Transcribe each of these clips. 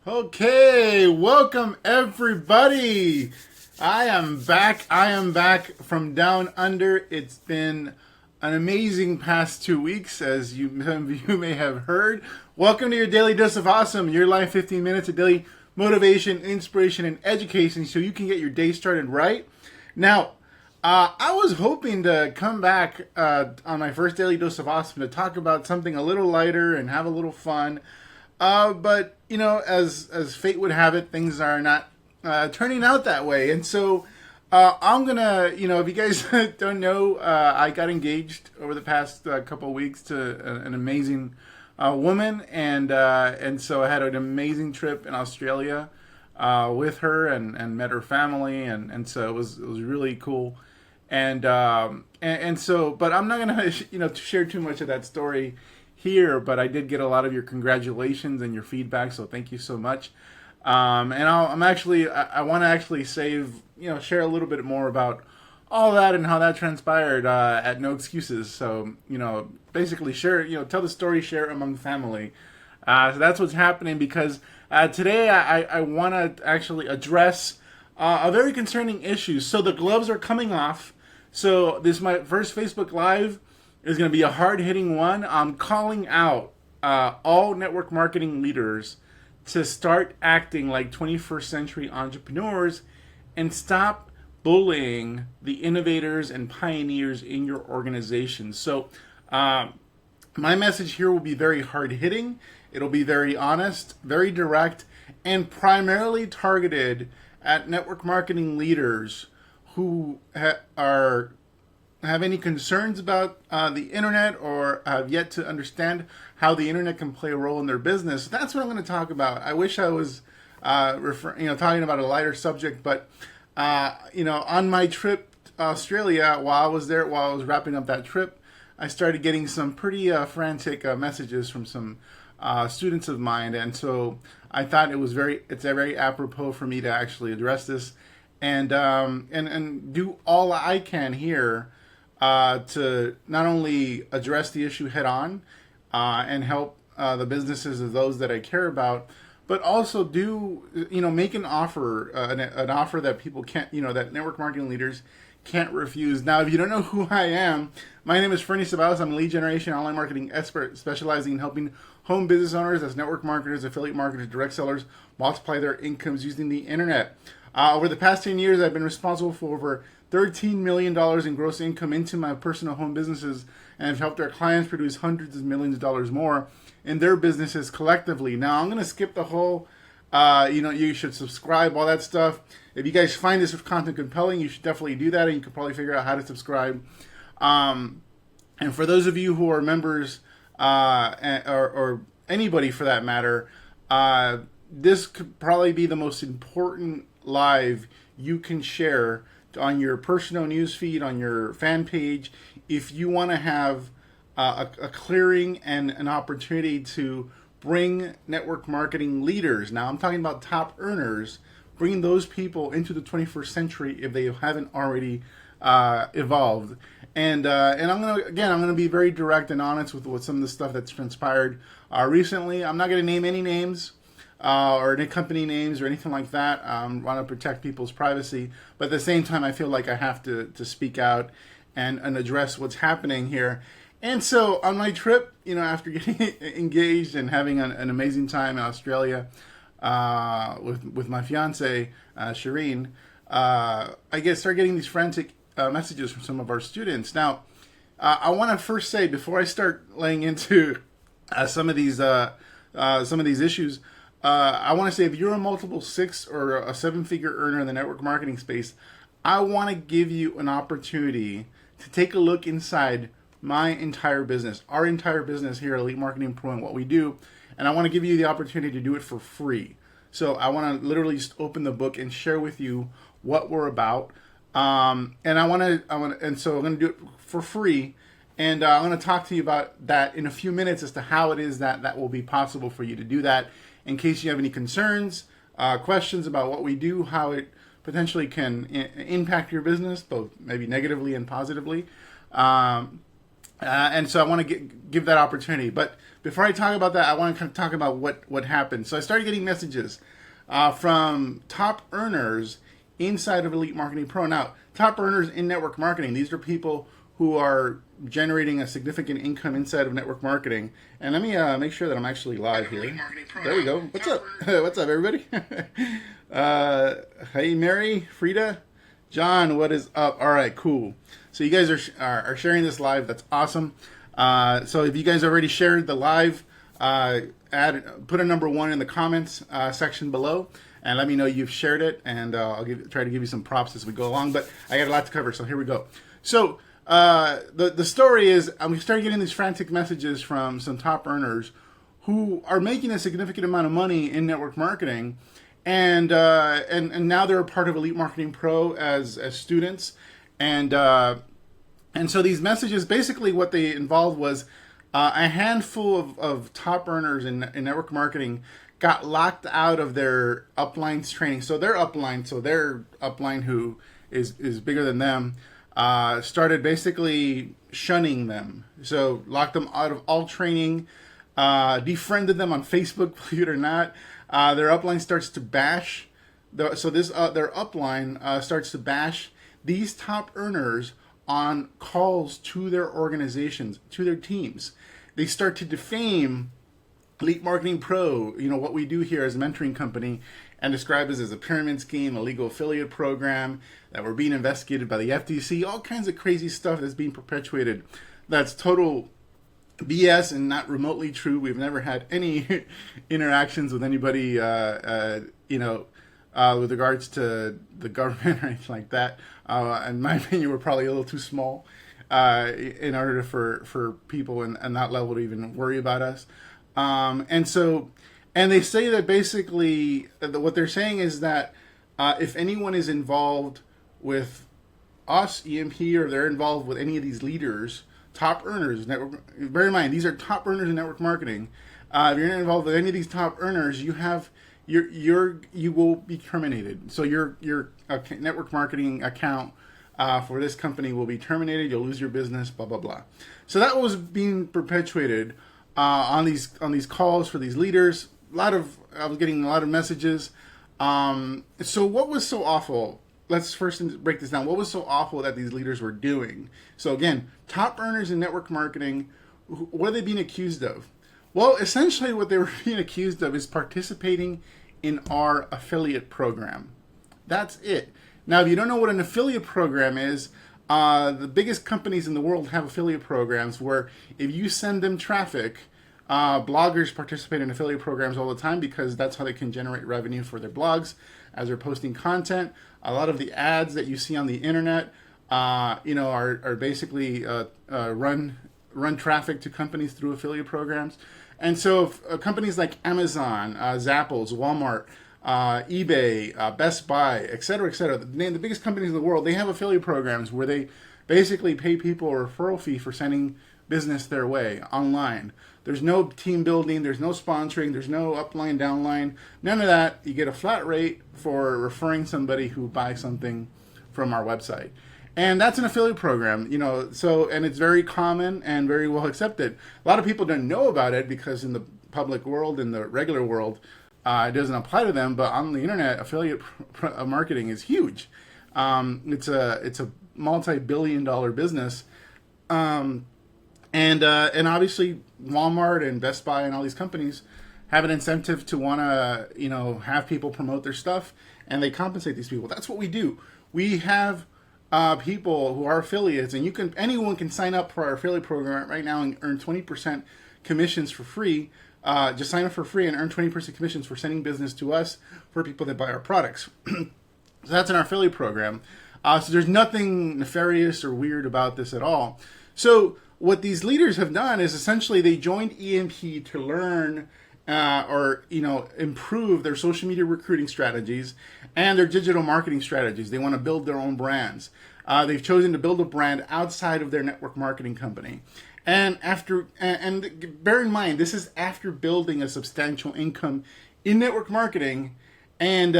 Okay, welcome everybody. I am back. I am back from down under. It's been an amazing past 2 weeks, as some of you may have heard. Welcome to your Daily Dose of Awesome, your live 15 minutes of daily motivation, inspiration, and education so you can get your day started right. Now, I was hoping to come back on my first Daily Dose of Awesome to talk about something a little lighter and have a little fun. But you know, as fate would have it, things are not turning out that way. And so I'm gonna, if you guys don't know, I got engaged over the past couple of weeks to an amazing woman, and so I had an amazing trip in Australia with her and met her family, and so it was really cool. And so, but I'm not gonna share too much of that story here, but I did get a lot of your congratulations and your feedback, so thank you so much. And I want to actually share a little bit more about all that and how that transpired at No Excuses. So, basically share, tell the story, share it among family. So that's what's happening because today I want to actually address a very concerning issue. So the gloves are coming off. So this is my first Facebook Live. Is going to be a hard-hitting one. I'm calling out all network marketing leaders to start acting like 21st century entrepreneurs and stop bullying the innovators and pioneers in your organization. So my message here will be very hard-hitting. It'll be very honest, very direct, and primarily targeted at network marketing leaders who have any concerns about the internet or have yet to understand how the internet can play a role in their business. That's what I'm going to talk about. I wish I was talking about a lighter subject, but on my trip to Australia, while I was wrapping up that trip, I started getting some pretty frantic messages from some students of mine, and so I thought it's a very apropos for me to actually address this and do all I can here to not only address the issue head on and help the businesses of those that I care about, but also make an offer, an offer that people can't, that network marketing leaders can't refuse. Now, if you don't know who I am, my name is Fernie Sabalos. I'm a lead generation online marketing expert specializing in helping home business owners as network marketers, affiliate marketers, direct sellers multiply their incomes using the internet. Over the past 10 years, I've been responsible for over $13 million in gross income into my personal home businesses, and have helped our clients produce hundreds of millions of dollars more in their businesses collectively. Now, I'm going to skip the whole, you should subscribe, all that stuff. If you guys find this content compelling, you should definitely do that, and you can probably figure out how to subscribe. And for those of you who are members, or anybody for that matter, this could probably be the most important live you can share on your personal news feed, on your fan page, if you want to have a clearing and an opportunity to bring network marketing leaders. Now, I'm talking about top earners, bringing those people into the 21st century if they haven't already evolved. And I'm gonna be very direct and honest with some of the stuff that's transpired recently. I'm not gonna name any names. Or any company names or anything like that. Want to protect people's privacy, but at the same time, I feel like I have to speak out and address what's happening here. And so on my trip, after getting engaged and having an amazing time in Australia with my fiance Shireen, I start getting these frantic messages from some of our students. Now, I want to first say before I start laying into some of these issues. I want to say if you're a multiple six or a seven-figure earner in the network marketing space, I want to give you an opportunity to take a look inside my entire business, our entire business here at Elite Marketing Pro and what we do, and I want to give you the opportunity to do it for free. So I want to literally just open the book and share with you what we're about, and so I'm going to do it for free. And I'm going to talk to you about that in a few minutes as to how it is that will be possible for you to do that. In case you have any concerns, questions about what we do, how it potentially can impact your business, both maybe negatively and positively. And so I want to give that opportunity. But before I talk about that, I want to kind of talk about what happened. So I started getting messages from top earners inside of Elite Marketing Pro. Now, top earners in network marketing, these are people who are generating a significant income inside of network marketing. And let me make sure that I'm actually live here. There we go. What's up? What's up, everybody? Hey, Mary, Frida, John, what is up? All right, cool. So you guys are sharing this live. That's awesome. So if you guys already shared the live, put a number 1 in the comments section below, and let me know you've shared it, and I'll try to give you some props as we go along. But I got a lot to cover, so here we go. So the story is we started getting these frantic messages from some top earners who are making a significant amount of money in network marketing, and now they're a part of Elite Marketing Pro as students. And so these messages, basically what they involved was a handful of top earners in network marketing got locked out of their upline's training. So their upline who is bigger than them, started basically shunning them. So locked them out of all training, defriended them on Facebook, believe it or not. Their upline starts to bash. Their upline starts to bash these top earners on calls to their organizations, to their teams. They start to defame Elite Marketing Pro, what we do here as a mentoring company, and describe us as a pyramid scheme, a legal affiliate program, that we're being investigated by the FTC, all kinds of crazy stuff that's being perpetuated. That's total BS and not remotely true. We've never had any interactions with anybody, with regards to the government or anything like that. In my opinion, we're probably a little too small in order for people in that level to even worry about us. And they say that basically what they're saying is that if anyone is involved with us, EMP, or they're involved with any of these leaders, top earners, bear in mind, these are top earners in network marketing. If you're not involved with any of these top earners, you will be terminated. So your network marketing account for this company will be terminated. You'll lose your business. Blah blah blah. So that was being perpetuated on these calls for these leaders. I was getting a lot of messages. So what was so awful? Let's first break this down. What was so awful that these leaders were doing? So again, top earners in network marketing, what are they being accused of? Well, essentially what they were being accused of is participating in our affiliate program. That's it. Now, if you don't know what an affiliate program is, the biggest companies in the world have affiliate programs where if you send them traffic, bloggers participate in affiliate programs all the time because that's how they can generate revenue for their blogs as they're posting content. A lot of the ads that you see on the internet, are basically run traffic to companies through affiliate programs. And so companies like Amazon, Zappos, Walmart, eBay, Best Buy, et cetera, the biggest companies in the world, they have affiliate programs where they basically pay people a referral fee for sending business their way online. There's no team building, there's no sponsoring, there's no upline, downline, none of that. You get a flat rate for referring somebody who buys something from our website. And that's an affiliate program, and it's very common and very well accepted. A lot of people don't know about it because in the public world, in the regular world, it doesn't apply to them. But on the internet, affiliate marketing is huge. It's a multi-billion-dollar business, and obviously Walmart and Best Buy and all these companies have an incentive to want to have people promote their stuff, and they compensate these people. That's what we do. We have people who are affiliates, and anyone can sign up for our affiliate program right now and earn 20% commissions for free. Just sign up for free and earn 20% commissions for sending business to us for people that buy our products. So that's in our affiliate program. So there's nothing nefarious or weird about this at all. So what these leaders have done is essentially they joined EMP to learn or improve their social media recruiting strategies and their digital marketing strategies. They want to build their own brands. They've chosen to build a brand outside of their network marketing company. And bear in mind, this is after building a substantial income in network marketing and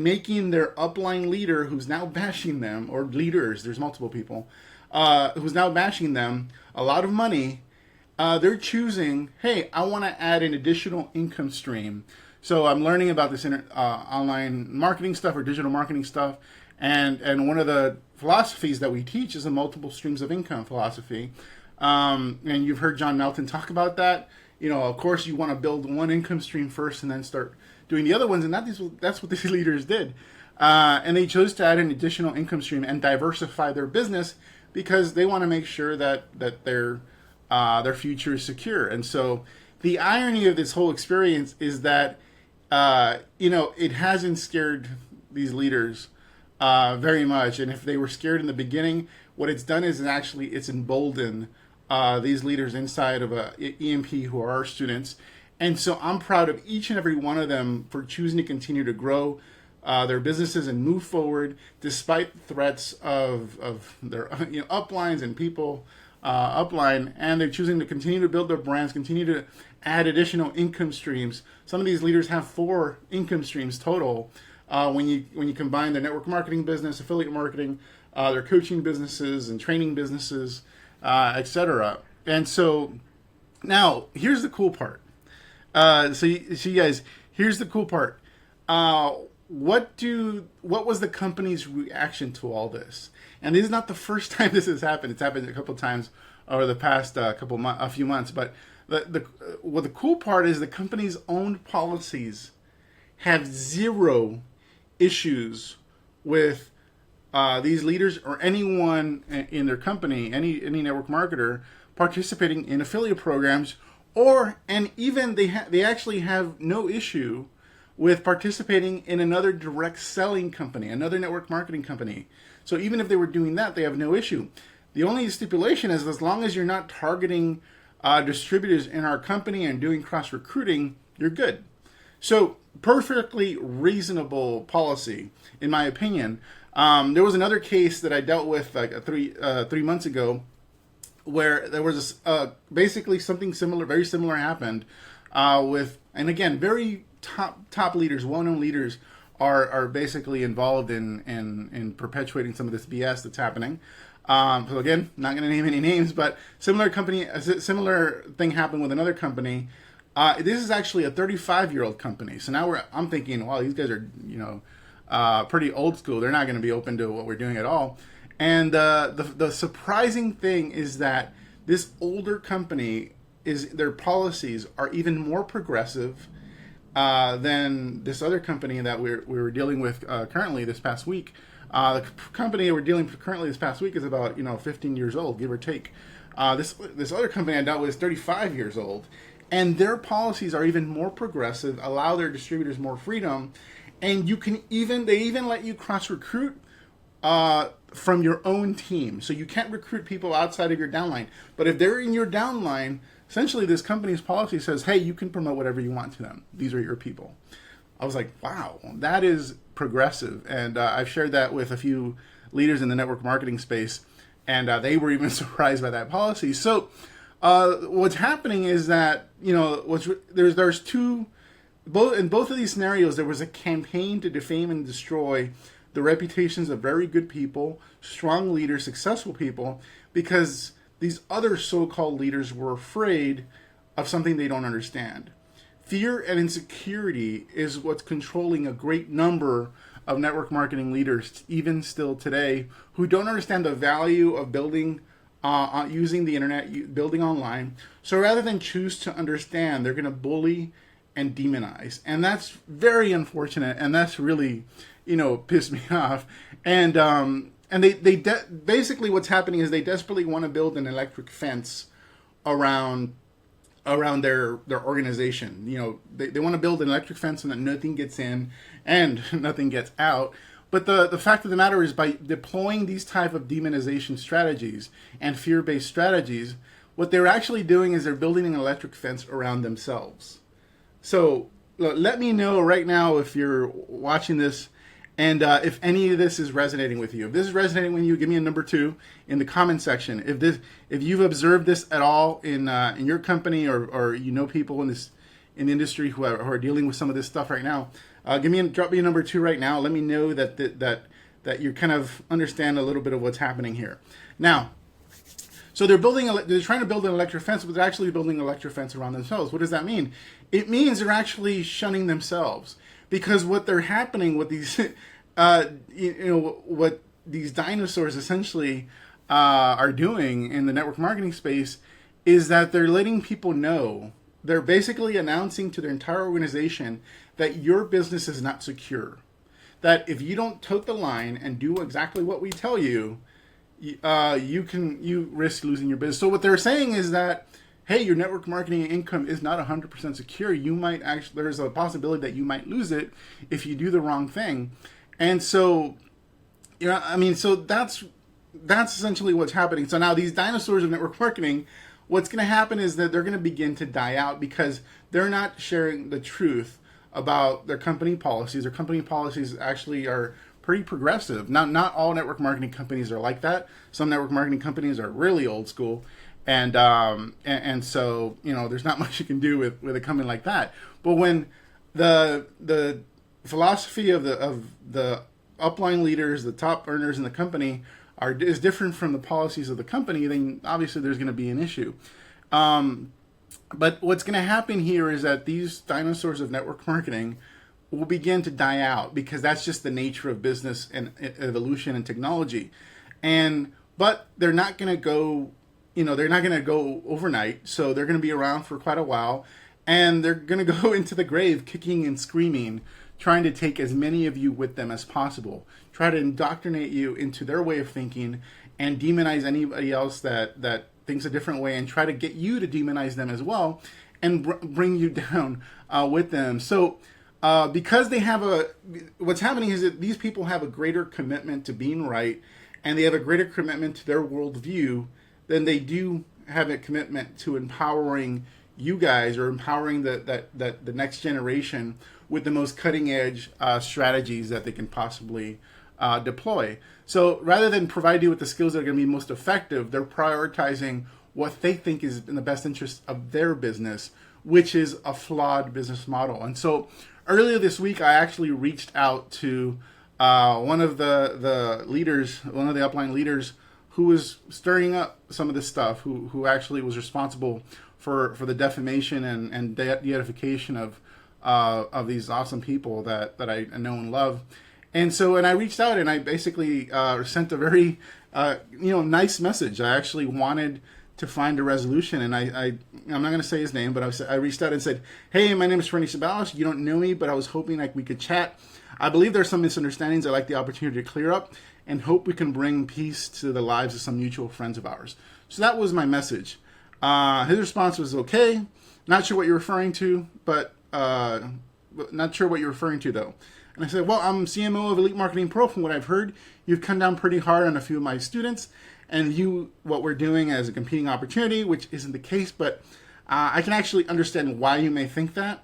making their upline leader, who's now bashing them, or leaders, there's multiple people, who's now matching them a lot of money. They're choosing, hey, I want to add an additional income stream. So I'm learning about this online marketing stuff or digital marketing stuff, and one of the philosophies that we teach is a multiple streams of income philosophy. And you've heard John Melton talk about that. Of course, you want to build one income stream first and then start doing the other ones, and that's what these leaders did. And they chose to add an additional income stream and diversify their business because they want to make sure that their future is secure. And so the irony of this whole experience is that it hasn't scared these leaders very much. And if they were scared in the beginning, what it's done is it's emboldened these leaders inside of EMP who are our students. And so I'm proud of each and every one of them for choosing to continue to grow their businesses and move forward despite threats of their uplines and people upline, and they're choosing to continue to build their brands, continue to add additional income streams. Some of these leaders have 4 income streams total when you combine their network marketing business, affiliate marketing, their coaching businesses and training businesses, etc. And so now here's the cool part. So you guys, here's the cool part. What was the company's reaction to all this? And this is not the first time this has happened. It's happened a couple of times over the past a few months. But the cool part is the company's own policies have 0 issues with these leaders or anyone in their company, any network marketer participating in affiliate programs, and even they actually have no issue with participating in another direct selling company, another network marketing company. So even if they were doing that, they have no issue. The only stipulation is as long as you're not targeting distributors in our company and doing cross recruiting, you're good. So perfectly reasonable policy, in my opinion. There was another case that I dealt with like 3 months ago, where there was basically something similar, very similar happened with, and again, very top leaders, well-known leaders are basically involved in perpetuating some of this BS that's happening. So again, not going to name any names, but similar thing happened with another company. This is actually a 35-year-old company. So now I'm thinking, wow, these guys are pretty old school. They're not going to be open to what we're doing at all. And the surprising thing is that this older company their policies are even more progressive than this other company that we were dealing with currently this past week. The company we're dealing with currently this past week is about 15 years old, give or take. This other company I dealt with is 35 years old, and their policies are even more progressive, allow their distributors more freedom, and they even let you cross recruit from your own team. So you can't recruit people outside of your downline, but if they're in your downline, essentially this company's policy says, hey, you can promote whatever you want to them. These are your people. I was like, wow, that is progressive. And I've shared that with a few leaders in the network marketing space, and they were even surprised by that policy. So what's happening is that, there's two, in both of these scenarios, there was a campaign to defame and destroy the reputations of very good people, strong leaders, successful people, because these other so-called leaders were afraid of something they don't understand. Fear and insecurity is what's controlling a great number of network marketing leaders, even still today, who don't understand the value of building, using the internet, building online. So rather than choose to understand, they're going to bully and demonize. And that's very unfortunate, and that's really, pissed me off. And basically what's happening is they desperately want to build an electric fence around their organization. They want to build an electric fence so that nothing gets in and nothing gets out. But the fact of the matter is, by deploying these type of demonization strategies and fear-based strategies, what they're actually doing is they're building an electric fence around themselves. So let me know right now if you're watching this, and if any of this is resonating with you. If this is resonating with you, give me a number 2 in the comment section. If you've observed this at all in your company, or people in the industry who are dealing with some of this stuff right now, drop me a number 2 right now. Let me know that you kind of understand a little bit of what's happening here. Now, So they're trying to build an electric fence, but they're actually building an electric fence around themselves. What does that mean? It means they're actually shunning themselves, because what they're happening with these, what these dinosaurs essentially are doing in the network marketing space is that they're letting people know. They're basically announcing to their entire organization that your business is not secure. That if you don't tote the line and do exactly what we tell you, you risk losing your business. So what they're saying is that, hey, your network marketing income is not 100% secure. You might actually, there's a possibility that you might lose it if you do the wrong thing. And so, so that's essentially what's happening. So now these dinosaurs of network marketing, what's going to happen is that they're going to begin to die out because they're not sharing the truth about their company policies. Their company policies actually are pretty progressive. Now, not all network marketing companies are like that. Some network marketing companies are really old school, and so there's not much you can do with a company like that. But when the philosophy of the upline leaders, the top earners in the company, is different from the policies of the company, then obviously there's going to be an issue. But what's going to happen here is that these dinosaurs of network marketing will begin to die out, because that's just the nature of business and evolution and technology. But they're not going to go, they're not going to go overnight. So they're going to be around for quite a while, and they're going to go into the grave kicking and screaming, trying to take as many of you with them as possible, try to indoctrinate you into their way of thinking and demonize anybody else that thinks a different way, and try to get you to demonize them as well and bring you down with them. So because they have what's happening is that these people have a greater commitment to being right, and they have a greater commitment to their worldview than they do have a commitment to empowering you guys, or empowering the next generation with the most cutting edge strategies that they can possibly deploy. So rather than provide you with the skills that are going to be most effective, they're prioritizing what they think is in the best interest of their business, which is a flawed business model. And so earlier this week, I actually reached out to one of the leaders, one of the upline leaders, who was stirring up some of this stuff, who actually was responsible for the defamation and deification of these awesome people that I know and love. And I reached out, and I basically sent a very nice message. I actually wanted to find a resolution, and I'm not going to say his name, but I reached out and said, hey, my name is Fernie Sabalos. You don't know me, but I was hoping we could chat. I believe there's some misunderstandings. I'd like the opportunity to clear up, and hope we can bring peace to the lives of some mutual friends of ours. So that was my message. His response was, okay, not sure what you're referring to, but not sure what you're referring to, though. And I said, well, I'm CMO of Elite Marketing Pro. From what I've heard, you've come down pretty hard on a few of my students, and view what we're doing as a competing opportunity, which isn't the case, but I can actually understand why you may think that.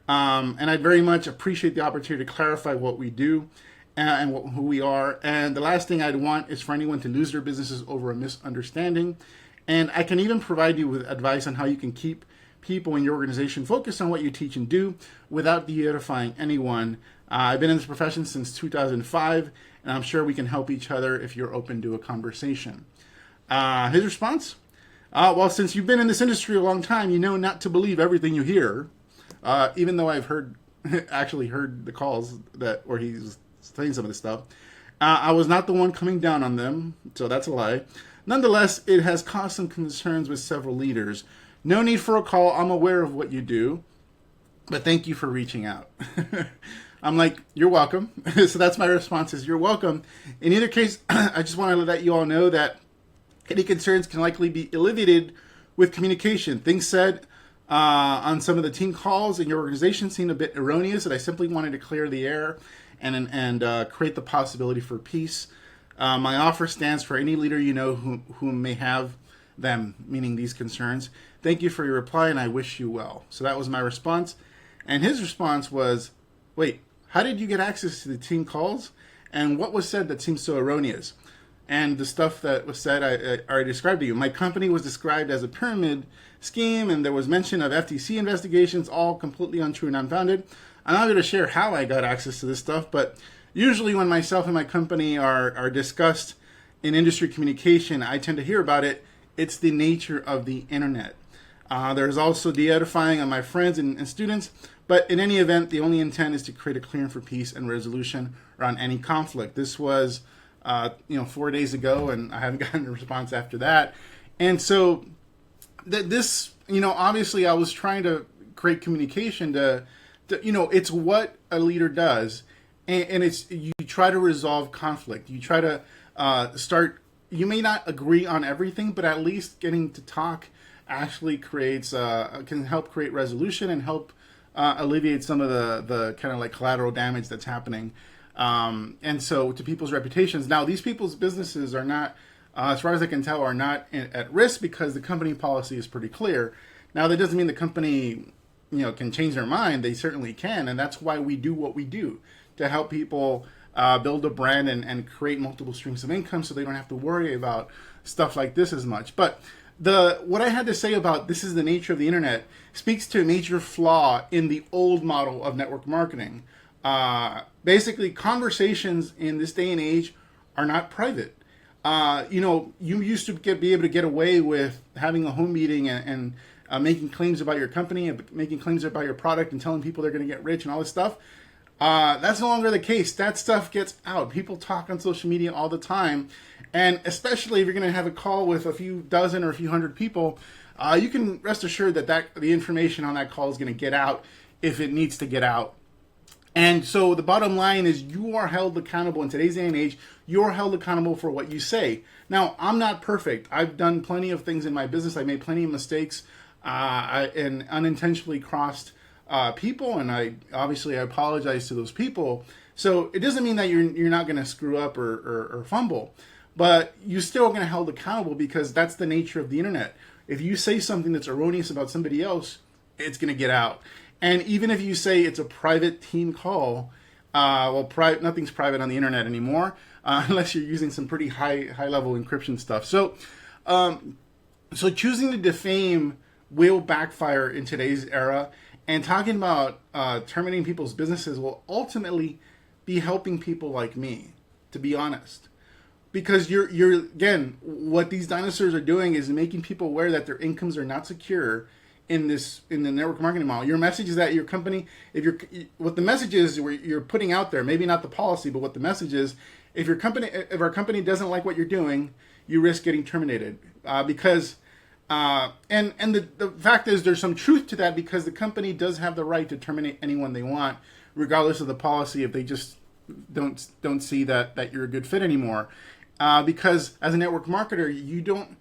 And I very much appreciate the opportunity to clarify what we do and who we are. And the last thing I'd want is for anyone to lose their businesses over a misunderstanding. And I can even provide you with advice on how you can keep people in your organization focused on what you teach and do without de-edifying anyone. I've been in this profession since 2005, and I'm sure we can help each other if you're open to a conversation. His response? Well, since you've been in this industry a long time, you know not to believe everything you hear, even though I've actually heard the calls where he's saying some of this stuff. I was not the one coming down on them, so that's a lie. Nonetheless, it has caused some concerns with several leaders. No need for a call. I'm aware of what you do, but thank you for reaching out. I'm like, you're welcome. So that's my response, is you're welcome. In either case, I just want to let you all know that any concerns can likely be alleviated with communication. Things said on some of the team calls in your organization seemed a bit erroneous, and I simply wanted to clear the air and create the possibility for peace. My offer stands for any leader you know who may have them, meaning these concerns. Thank you for your reply, and I wish you well. So that was my response. And his response was, wait, how did you get access to the team calls? And what was said that seems so erroneous? And the stuff that was said, I already described to you. My company was described as a pyramid scheme, and there was mention of FTC investigations, all completely untrue and unfounded. I'm not going to share how I got access to this stuff, but usually when myself and my company are discussed in industry communication, I tend to hear about it It's the nature of the internet. There's also de-edifying on my friends and students, but in any event, the only intent is to create a clearing for peace and resolution around any conflict. This was, 4 days ago, and I haven't gotten a response after that. And so this, obviously I was trying to create communication to it's what a leader does. And it's, you try to resolve conflict. You try to you may not agree on everything, but at least getting to talk actually can help create resolution and help alleviate some of the kind of like collateral damage that's happening. And so to people's reputations. Now, these people's businesses are not, as far as I can tell, are not at risk because the company policy is pretty clear. Now, that doesn't mean the company, can change their mind. They certainly can. And that's why we do what we do, to help people build a brand and create multiple streams of income so they don't have to worry about stuff like this as much. But what I had to say about this is the nature of the internet speaks to a major flaw in the old model of network marketing. Basically, conversations in this day and age are not private. You used to be able to get away with having a home meeting and making claims about your company and making claims about your product and telling people they're going to get rich and all this stuff. That's no longer the case. That stuff gets out. People talk on social media all the time. And especially if you're going to have a call with a few dozen or a few hundred people, you can rest assured that the information on that call is going to get out if it needs to get out. And so the bottom line is you are held accountable in today's day and age. You're held accountable for what you say. Now, I'm not perfect. I've done plenty of things in my business. I made plenty of mistakes and unintentionally crossed people, and I apologize to those people. So it doesn't mean that you're not going to screw up or fumble, but you're still going to held accountable because that's the nature of the internet. If you say something that's erroneous about somebody else, it's going to get out. And even if you say it's a private team call, nothing's private on the internet anymore, unless you're using some pretty high level encryption stuff. So choosing to defame will backfire in today's era. And talking about terminating people's businesses will ultimately be helping people like me, to be honest. Because you're again, what these dinosaurs are doing is making people aware that their incomes are not secure in the network marketing model. Your message is that your company, what the message is you're putting out there, maybe not the policy, but what the message is, if our company doesn't like what you're doing, you risk getting terminated. Because the fact is there's some truth to that, because the company does have the right to terminate anyone they want, regardless of the policy, if they just don't see that you're a good fit anymore. Because as a network marketer, you don't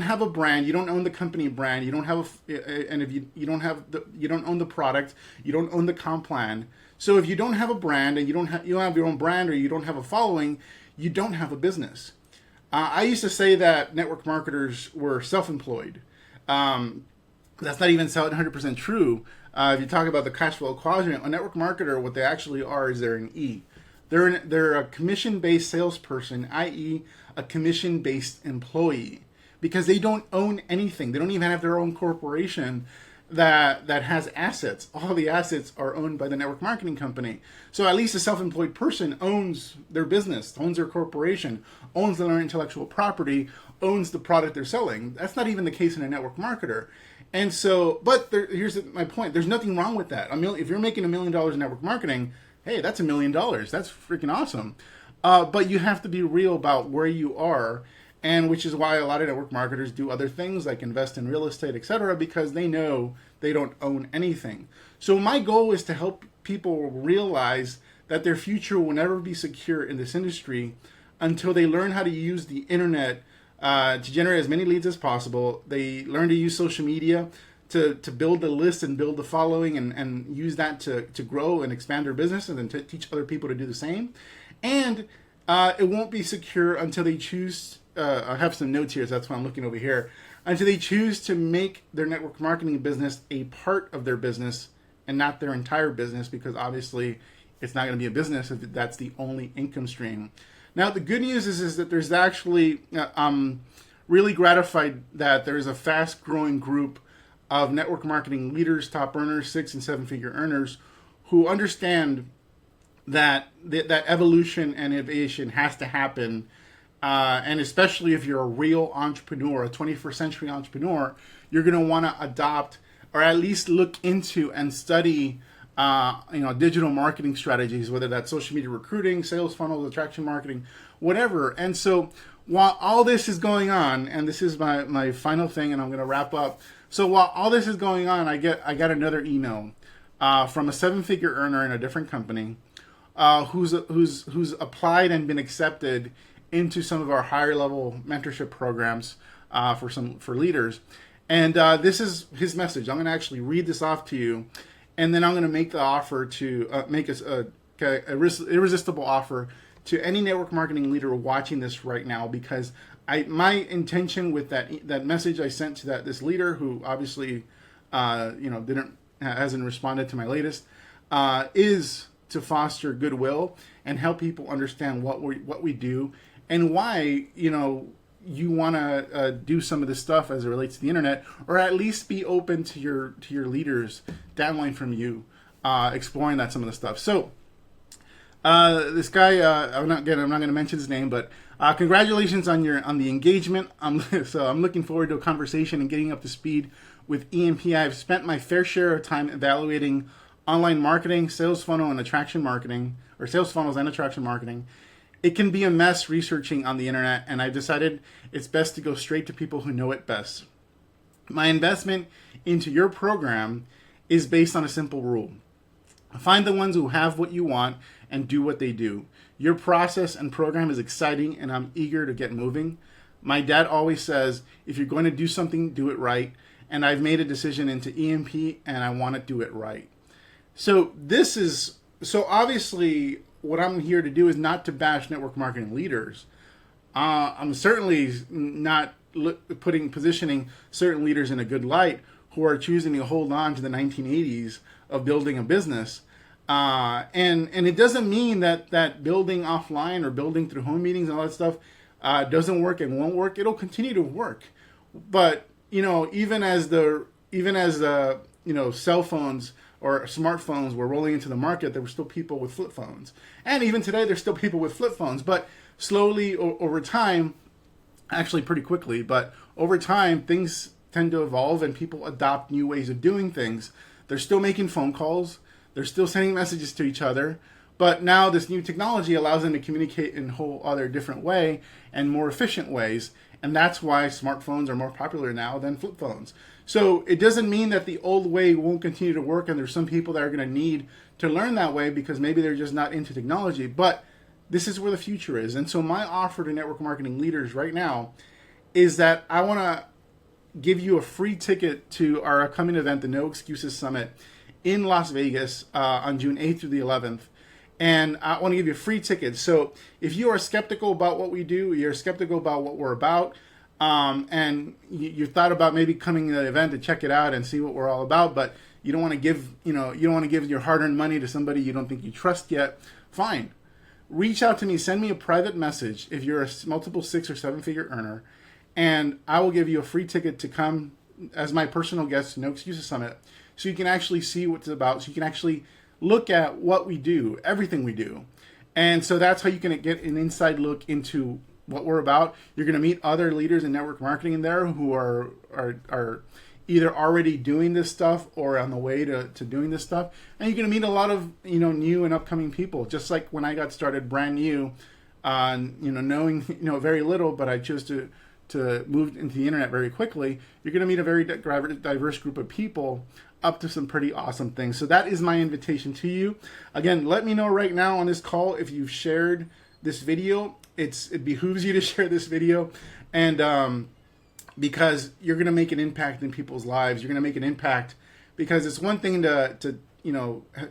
have a brand, you don't own the company brand, you don't have you don't own the product, you don't own the comp plan. So if you don't have a brand and you don't have your own brand, or you don't have a following, you don't have a business. I used to say that network marketers were self-employed. That's not even 100% true. If you talk about the cash flow quadrant, a network marketer, what they actually are is they're an E. They're a commission-based salesperson, i.e. a commission-based employee, because they don't own anything. They don't even have their own corporation that has assets. All the assets are owned by the network marketing company. So at least a self-employed person owns their business, owns their corporation, owns their intellectual property, owns the product they're selling. That's not even the case in a network marketer. And so, here's my point. There's nothing wrong with that. If you're making $1 million in network marketing, hey, that's $1 million. That's freaking awesome. But you have to be real about where you are, and which is why a lot of network marketers do other things like invest in real estate, etc., because they know they don't own anything. So my goal is to help people realize that their future will never be secure in this industry until they learn how to use the internet to generate as many leads as possible. They learn to use social media to build a list and build the following and use that to grow and expand their business, and then to teach other people to do the same. And it won't be secure until they choose, I have some notes here, so that's why I'm looking over here, until they choose to make their network marketing business a part of their business and not their entire business, because obviously it's not going to be a business if that's the only income stream. Now, the good news is that there's actually, I'm really gratified that there's a fast-growing group of network marketing leaders, top earners, 6- and 7-figure earners, who understand that evolution and innovation has to happen and especially if you're a real entrepreneur, a 21st century entrepreneur, you're going to want to adopt or at least look into and study digital marketing strategies, whether that's social media recruiting, sales funnels, attraction marketing, whatever. And so while all this is going on, and this is my final thing, and I'm going to wrap up. So while all this is going on, I got another email from a 7-figure earner in a different company who's applied and been accepted into some of our higher level mentorship programs for leaders. And this is his message. I'm going to actually read this off to you, and then I'm going to make the offer to make a irresistible offer to any network marketing leader watching this right now, because my intention with that message I sent to this leader, who obviously hasn't responded to my latest, is to foster goodwill and help people understand what we do and why you want to do some of this stuff as it relates to the internet, or at least be open to your leaders downline from you exploring some of the stuff. So this guy, I'm not going to mention his name, but congratulations on the engagement. I'm looking forward to a conversation and getting up to speed with EMP. I've spent my fair share of time evaluating online marketing, sales funnel and attraction marketing, or sales funnels and attraction marketing. It can be a mess researching on the internet, and I've decided it's best to go straight to people who know it best. My investment into your program is based on a simple rule. Find the ones who have what you want and do what they do. Your process and program is exciting, and I'm eager to get moving. My dad always says, if you're going to do something, do it right. And I've made a decision into EMP, and I want to do it right. So obviously what I'm here to do is not to bash network marketing leaders. I'm certainly not positioning certain leaders in a good light who are choosing to hold on to the 1980s of building a business. And it doesn't mean that building offline or building through home meetings and all that stuff doesn't work and won't work. It'll continue to work. But, even as the cell phones or smartphones were rolling into the market, there were still people with flip phones. And even today, there's still people with flip phones. But slowly, over time, actually pretty quickly, but over time, things tend to evolve and people adopt new ways of doing things. They're still making phone calls. They're still sending messages to each other. But now this new technology allows them to communicate in a whole other different way and more efficient ways. And that's why smartphones are more popular now than flip phones. So it doesn't mean that the old way won't continue to work, and there's some people that are going to need to learn that way because maybe they're just not into technology. But this is where the future is. And so my offer to network marketing leaders right now is that I want to give you a free ticket to our upcoming event, the No Excuses Summit in Las Vegas on June 8th through the 11th. And I want to give you a free ticket. So if you are skeptical about what we do, you're skeptical about what we're about, and you thought about maybe coming to the event to check it out and see what we're all about, but you don't want to give, you don't want to give your hard-earned money to somebody you don't think you trust yet, fine. Reach out to me, send me a private message if you're a multiple 6 or 7-figure earner, and I will give you a free ticket to come as my personal guest to No Excuses Summit, so you can actually see what it's about, so you can actually look at what we do, everything we do. And so that's how you can get an inside look into what we're about. You're going to meet other leaders in network marketing in there who are either already doing this stuff or on the way to doing this stuff. And you're going to meet a lot of new and upcoming people. Just like when I got started brand new, knowing very little, but I chose to move into the internet very quickly. You're going to meet a very diverse group of people up to some pretty awesome things. So that is my invitation to you. Again, let me know right now on this call if you've shared this video. It behooves you to share this video, and because you're going to make an impact in people's lives. You're going to make an impact because it's one thing to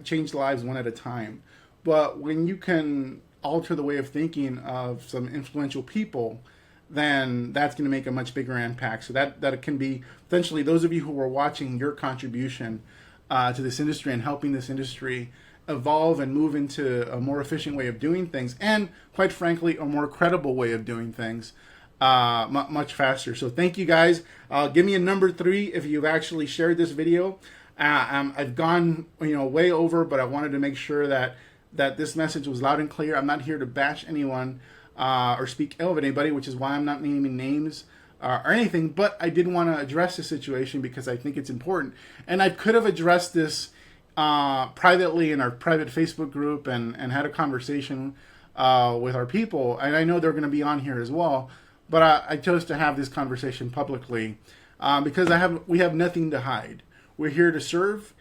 change lives one at a time, but when you can alter the way of thinking of some influential people, then that's going to make a much bigger impact. So that can be potentially those of you who are watching, your contribution to this industry and helping this industry evolve and move into a more efficient way of doing things, and quite frankly, a more credible way of doing things much faster. So thank you guys. Give me a number 3 if you've actually shared this video. I've gone way over, but I wanted to make sure that this message was loud and clear. I'm not here to bash anyone. or speak ill of anybody, which is why I'm not naming names or anything. But I did want to address the situation because I think it's important. And I could have addressed this privately in our private Facebook group and had a conversation with our people. And I know they're going to be on here as well. But I chose to have this conversation publicly because we have nothing to hide. We're here to serve.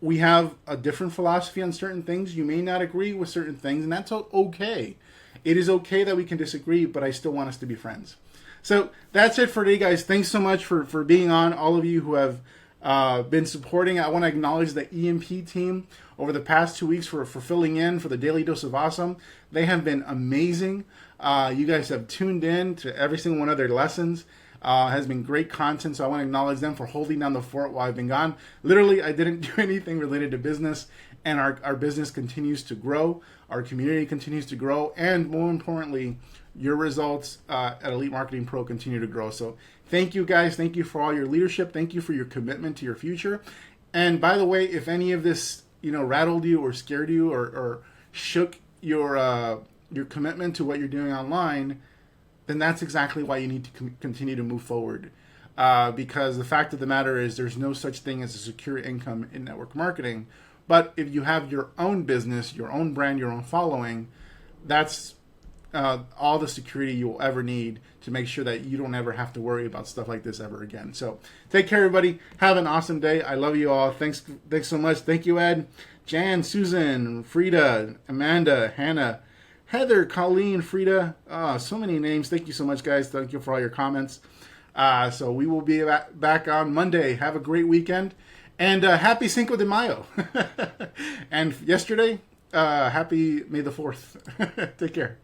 We have a different philosophy on certain things. You may not agree with certain things, and that's okay. It is okay that we can disagree, but I still want us to be friends. So that's it for today, guys. Thanks so much for being on, all of you who have been supporting. I want to acknowledge the EMP team over the past 2 weeks for filling in for the Daily Dose of Awesome. They have been amazing. You guys have tuned in to every single one of their lessons. Has been great content, so I want to acknowledge them for holding down the fort while I've been gone. Literally, I didn't do anything related to business, and our business continues to grow, our community continues to grow, and more importantly, your results at Elite Marketing Pro continue to grow. So thank you guys. Thank you for all your leadership. Thank you for your commitment to your future. And by the way, if any of this rattled you or scared you or shook your commitment to what you're doing online, then that's exactly why you need to continue to move forward. Because the fact of the matter is there's no such thing as a secure income in network marketing. But if you have your own business, your own brand, your own following, that's all the security you will ever need to make sure that you don't ever have to worry about stuff like this ever again. So take care, everybody. Have an awesome day. I love you all. Thanks so much. Thank you, Ed, Jan, Susan, Frida, Amanda, Hannah, Heather, Colleen, Frida, so many names. Thank you so much, guys. Thank you for all your comments. So we will be back on Monday. Have a great weekend. And happy Cinco de Mayo. And yesterday, happy May the 4th. Take care.